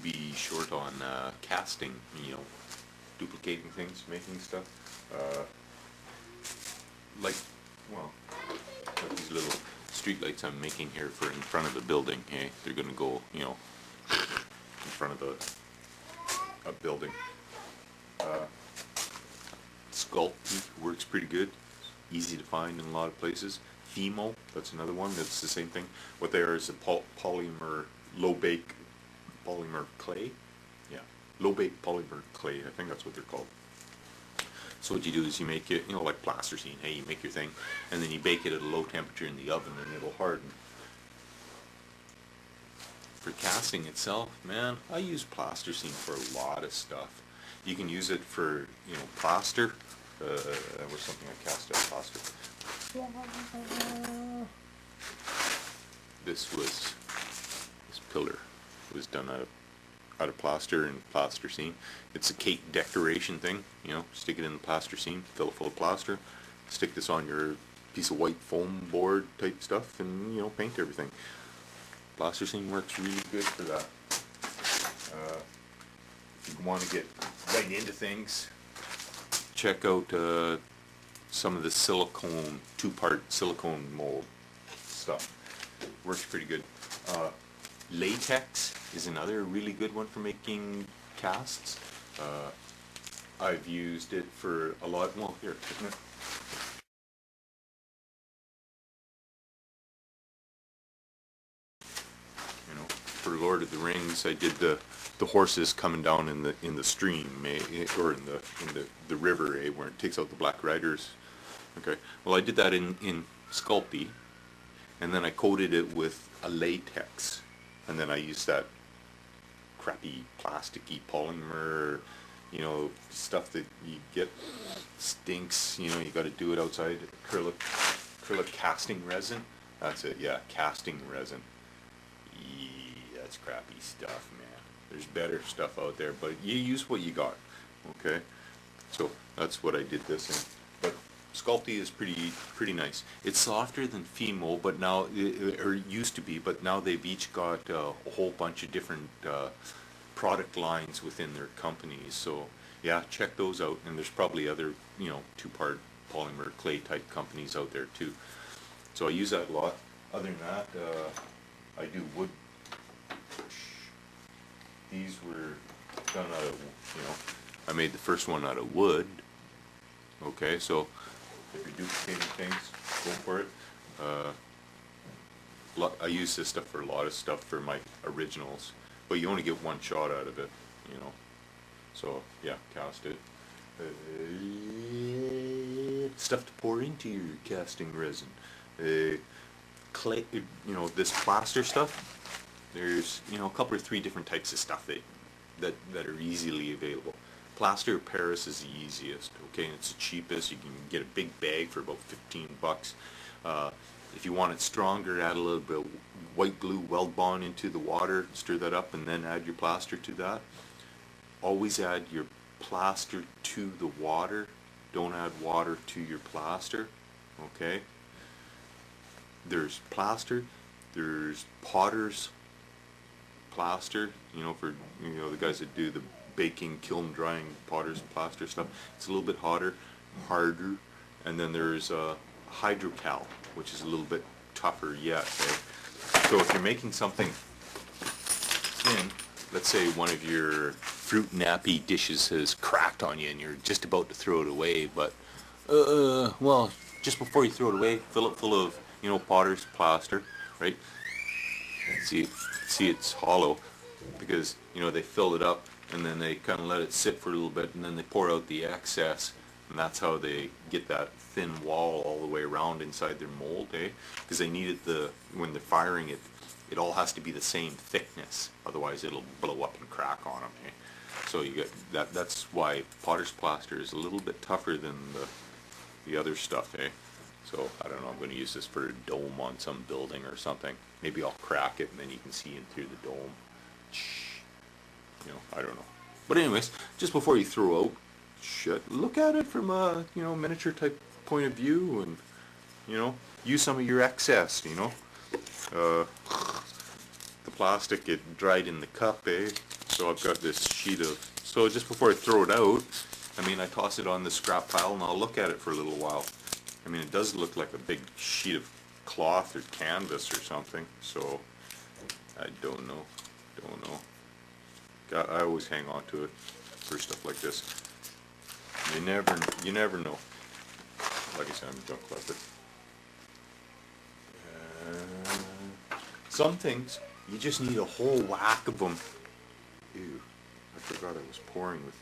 could be short on casting, you know, duplicating things, making stuff. Like, well, like these little street lights I'm making here for in front of the building. Hey, they're gonna go, you know, in front of a building. Sculpt works pretty good. Easy to find in a lot of places. Fimo, that's another one. That's the same thing. What they are is a polymer, low bake polymer clay. Yeah, low bake polymer clay. I think that's what they're called. So what you do is you make it, you know, like plasticine. Hey, you make your thing, and then you bake it at a low temperature in the oven, and it'll harden. For casting itself, man, I use plasticine for a lot of stuff. You can use it for, you know, plaster. That was something I cast out plaster. This pillar was done out of plaster and plasticine. It's a cake decoration thing, you know, stick it in the plasticine, fill it full of plaster, stick this on your piece of white foam board type stuff, and, you know, paint everything. Plasticine works really good for that. If you want to get right into things, check out some of the silicone, two-part silicone mold stuff. Works pretty good. Latex is another really good one for making casts. I've used it for a lot. Well, here, isn't it? You know, for Lord of the Rings, I did the horses coming down in the stream, or in the river, where it takes out the Black Riders. Okay. Well, I did that in Sculpey, and then I coated it with a latex, and then I used that crappy plasticky polymer, you know, stuff that you get stinks. You know, you got to do it outside. Acrylic casting resin. That's it. Yeah, casting resin. That's crappy stuff, man. There's better stuff out there, but you use what you got. Okay, so that's what I did this in. But Sculpey is pretty nice. It's softer than Fimo, but now, or it used to be, but now they've each got a whole bunch of different product lines within their companies. So yeah, check those out. And there's probably other, you know, two-part polymer clay type companies out there too. So I use that a lot. Other than that, I do wood. These were done out of, you know, I made the first one out of wood. Okay, so if you're duplicating things, go for it. I use this stuff for a lot of stuff for my originals, but you only get one shot out of it, you know. So yeah, cast it. Stuff to pour into your casting resin. Clay, you know, this plaster stuff. There's, you know, a couple or three different types of stuff that are easily available. Plaster of Paris is the easiest, okay, and it's the cheapest. You can get a big bag for about 15 bucks. If you want it stronger, add a little bit of white glue, weld bond into the water, stir that up, and then add your plaster to that. Always add your plaster to the water. Don't add water to your plaster, okay? There's plaster, there's potter's plaster, you know, for, you know, the guys that do the baking, kiln drying, potter's plaster stuff. It's a little bit harder, and then there's hydrocal, which is a little bit tougher yet. Okay? So if you're making something thin, let's say one of your fruit nappy dishes has cracked on you and you're just about to throw it away, but well, just before you throw it away, fill it full of, you know, potter's plaster, right? See it's hollow because, you know, they fill it up and then they kind of let it sit for a little bit and then they pour out the excess, and that's how they get that thin wall all the way around inside their mold, because they need it, when they're firing it, it all has to be the same thickness, otherwise it'll blow up and crack on them, So you get that's why potter's plaster is a little bit tougher than the other stuff, So I don't know, I'm going to use this for a dome on some building or something. Maybe I'll crack it and then you can see in through the dome. You know, I don't know. But anyways, just before you throw out shit, look at it from a, you know, miniature type point of view, and, you know, use some of your excess, you know. The plastic, it dried in the cup, So I've got this sheet of, so just before I throw it out, I mean, I toss it on the scrap pile and I'll look at it for a little while. I mean, it does look like a big sheet of cloth or canvas or something, so I don't know. I always hang on to it for stuff like this. You never know. Like I said, I'm a junk collector. Some things, you just need a whole whack of them. Ew, I forgot I was pouring with you.